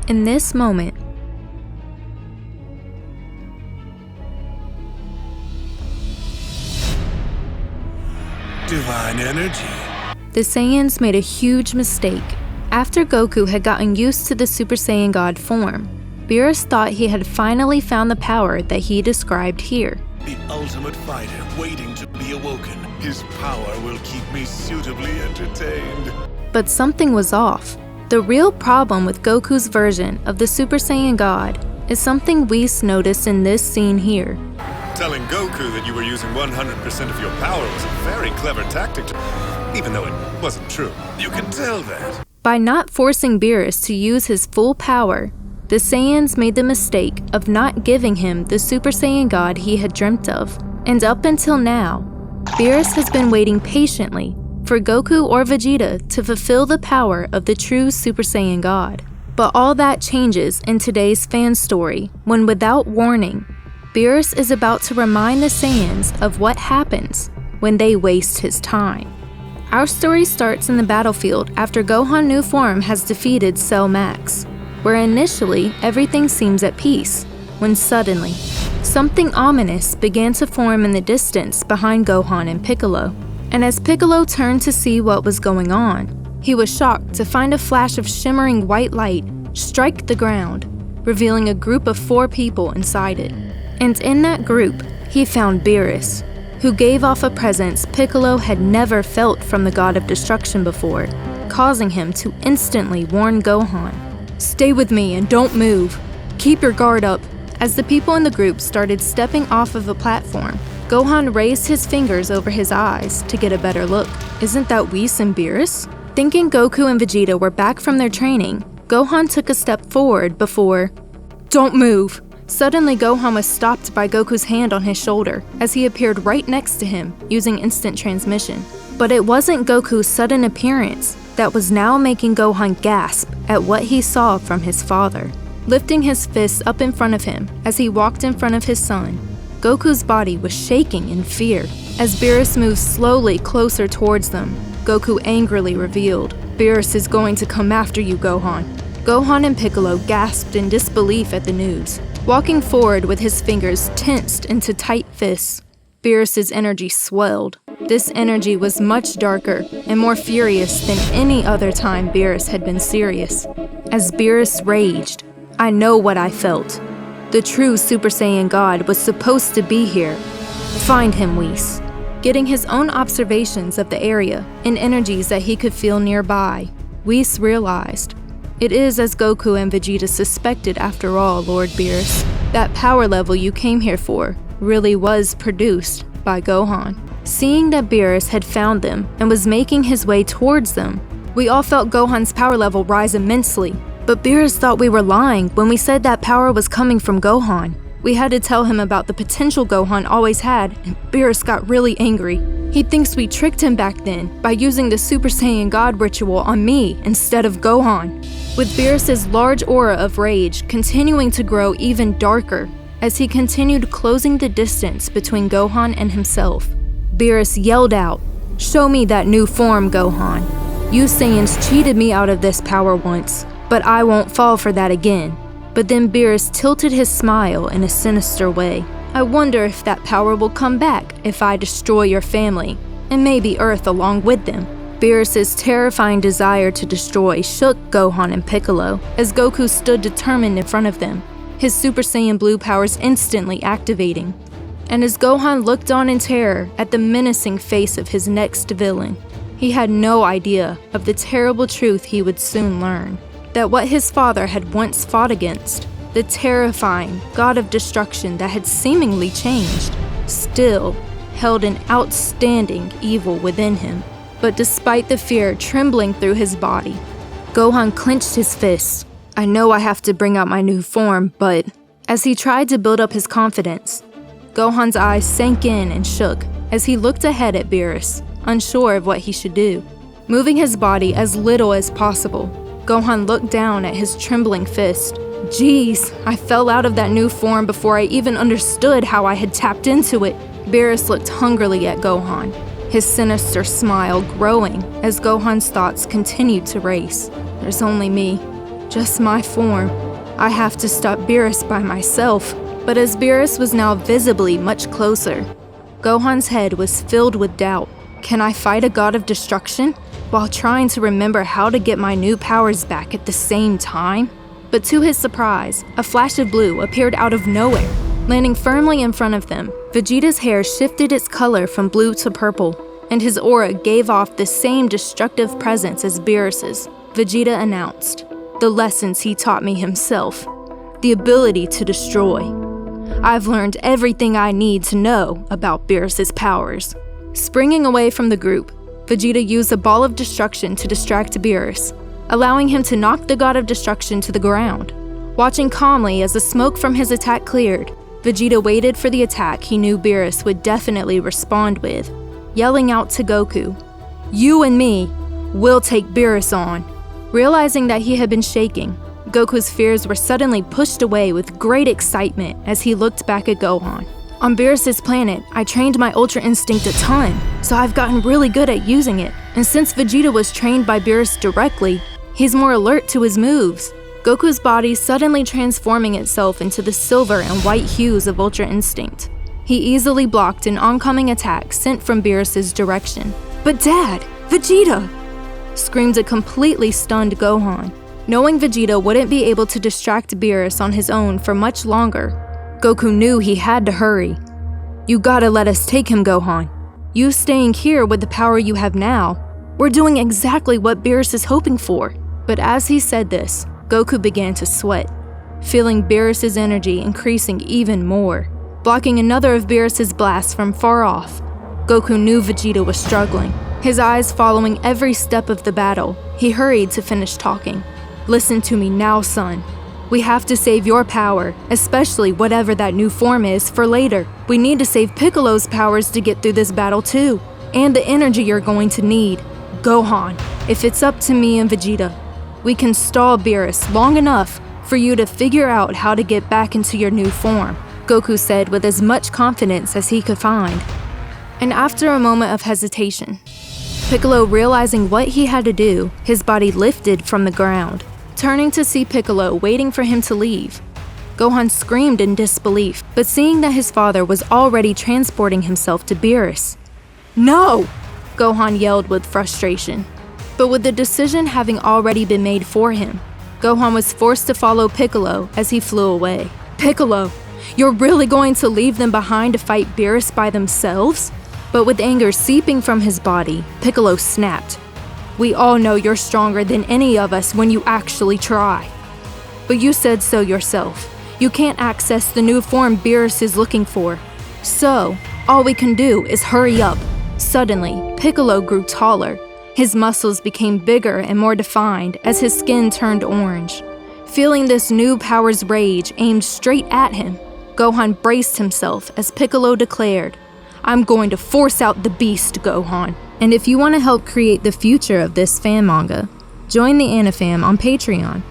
In this moment, Divine energy. the Saiyans made a huge mistake. After Goku had gotten used to the Super Saiyan God form, Beerus thought he had finally found the power that he described here. The ultimate fighter waiting to be awoken. His power will keep me suitably entertained. But something was off. The real problem with Goku's version of the Super Saiyan God is something Whis noticed in this scene here. Telling Goku that you were using 100% of your power was a very clever tactic, even though it wasn't true. You can tell that. By not forcing Beerus to use his full power, the Saiyans made the mistake of not giving him the Super Saiyan God he had dreamt of. And up until now, Beerus has been waiting patiently for Goku or Vegeta to fulfill the power of the true Super Saiyan God. But all that changes in today's fan story when, without warning, Beerus is about to remind the Saiyans of what happens when they waste his time. Our story starts in the battlefield after Gohan New Form has defeated Cell Max, where initially everything seems at peace, when suddenly, something ominous began to form in the distance behind Gohan and Piccolo. And as Piccolo turned to see what was going on, he was shocked to find a flash of shimmering white light strike the ground, revealing a group of 4 people inside it. And in that group, he found Beerus, who gave off a presence Piccolo had never felt from the God of Destruction before, causing him to instantly warn Gohan, "Stay with me and don't move. Keep your guard up." As the people in the group started stepping off of the platform, Gohan raised his fingers over his eyes to get a better look. Isn't that Whis and Beerus? Thinking Goku and Vegeta were back from their training, Gohan took a step forward before, "Don't move." Suddenly, Gohan was stopped by Goku's hand on his shoulder as he appeared right next to him using instant transmission. But it wasn't Goku's sudden appearance that was now making Gohan gasp at what he saw from his father. Lifting his fists up in front of him as he walked in front of his son, Goku's body was shaking in fear. As Beerus moved slowly closer towards them, Goku angrily revealed, "Beerus is going to come after you, Gohan." Gohan and Piccolo gasped in disbelief at the news. Walking forward with his fingers tensed into tight fists, Beerus' energy swelled. This energy was much darker and more furious than any other time Beerus had been serious. As Beerus raged, I know what I felt. The true Super Saiyan God was supposed to be here. Find him, Whis. Getting his own observations of the area and energies that he could feel nearby, Whis realized, it is as Goku and Vegeta suspected after all, Lord Beerus. That power level you came here for really was produced by Gohan. Seeing that Beerus had found them and was making his way towards them, we all felt Gohan's power level rise immensely. But Beerus thought we were lying when we said that power was coming from Gohan. We had to tell him about the potential Gohan always had, and Beerus got really angry. He thinks we tricked him back then by using the Super Saiyan God ritual on me instead of Gohan. With Beerus' large aura of rage continuing to grow even darker as he continued closing the distance between Gohan and himself, Beerus yelled out, "Show me that new form, Gohan. You Saiyans cheated me out of this power once, but I won't fall for that again." But then Beerus tilted his smile in a sinister way. "I wonder if that power will come back if I destroy your family, and maybe Earth along with them." Beerus' terrifying desire to destroy shook Gohan and Piccolo as Goku stood determined in front of them, his Super Saiyan Blue powers instantly activating. And as Gohan looked on in terror at the menacing face of his next villain, he had no idea of the terrible truth he would soon learn. That what his father had once fought against, the terrifying God of Destruction that had seemingly changed, still held an outstanding evil within him. But despite the fear trembling through his body, Gohan clenched his fists. "I know I have to bring out my new form, but..." As he tried to build up his confidence, Gohan's eyes sank in and shook as he looked ahead at Beerus, unsure of what he should do. Moving his body as little as possible, Gohan looked down at his trembling fist. "Geez, I fell out of that new form before I even understood how I had tapped into it." Beerus looked hungrily at Gohan, his sinister smile growing as Gohan's thoughts continued to race. "There's only me. just my form. I have to stop Beerus by myself. But as Beerus was now visibly much closer, Gohan's head was filled with doubt. Can I fight a god of destruction while trying to remember how to get my new powers back at the same time? But to his surprise, a flash of blue appeared out of nowhere. Landing firmly in front of them, Vegeta's hair shifted its color from blue to purple, and his aura gave off the same destructive presence as Beerus's. Vegeta announced, "The lessons he taught me himself. The ability to destroy. I've learned everything I need to know about Beerus's powers." Springing away from the group, Vegeta used a ball of destruction to distract Beerus, allowing him to knock the god of destruction to the ground. Watching calmly as the smoke from his attack cleared, Vegeta waited for the attack he knew Beerus would definitely respond with, yelling out to Goku, "You and me, we'll take Beerus on." Realizing that he had been shaking, Goku's fears were suddenly pushed away with great excitement as he looked back at Gohan. "On Beerus's planet, I trained my Ultra Instinct a ton, so I've gotten really good at using it. And since Vegeta was trained by Beerus directly, he's more alert to his moves." Goku's body suddenly transforming itself into the silver and white hues of Ultra Instinct. He easily blocked an oncoming attack sent from Beerus's direction. "But Dad, Vegeta!" screamed a completely stunned Gohan. Knowing Vegeta wouldn't be able to distract Beerus on his own for much longer, Goku knew he had to hurry. "You gotta let us take him, Gohan. You staying here with the power you have now, we're doing exactly what Beerus is hoping for." But as he said this, Goku began to sweat, feeling Beerus's energy increasing even more. Blocking another of Beerus's blasts from far off, Goku knew Vegeta was struggling. His eyes following every step of the battle, he hurried to finish talking. "Listen to me now, son. We have to save your power, especially whatever that new form is, for later. We need to save Piccolo's powers to get through this battle too, and the energy you're going to need. Gohan, if it's up to me and Vegeta, we can stall Beerus long enough for you to figure out how to get back into your new form," Goku said with as much confidence as he could find. And after a moment of hesitation, Piccolo realizing what he had to do, his body lifted from the ground. Turning to see Piccolo waiting for him to leave, Gohan screamed in disbelief, but seeing that his father was already transporting himself to Beerus. "No!" Gohan yelled with frustration. But with the decision having already been made for him, Gohan was forced to follow Piccolo as he flew away. "Piccolo, you're really going to leave them behind to fight Beerus by themselves?" But with anger seeping from his body, Piccolo snapped. "We all know you're stronger than any of us when you actually try. But you said so yourself. You can't access the new form Beerus is looking for. So, all we can do is hurry up." Suddenly, Piccolo grew taller. His muscles became bigger and more defined as his skin turned orange. Feeling this new power's rage aimed straight at him, Gohan braced himself as Piccolo declared, "I'm going to force out the beast, Gohan." And if you want to help create the future of this fan manga, join the AniFam on Patreon.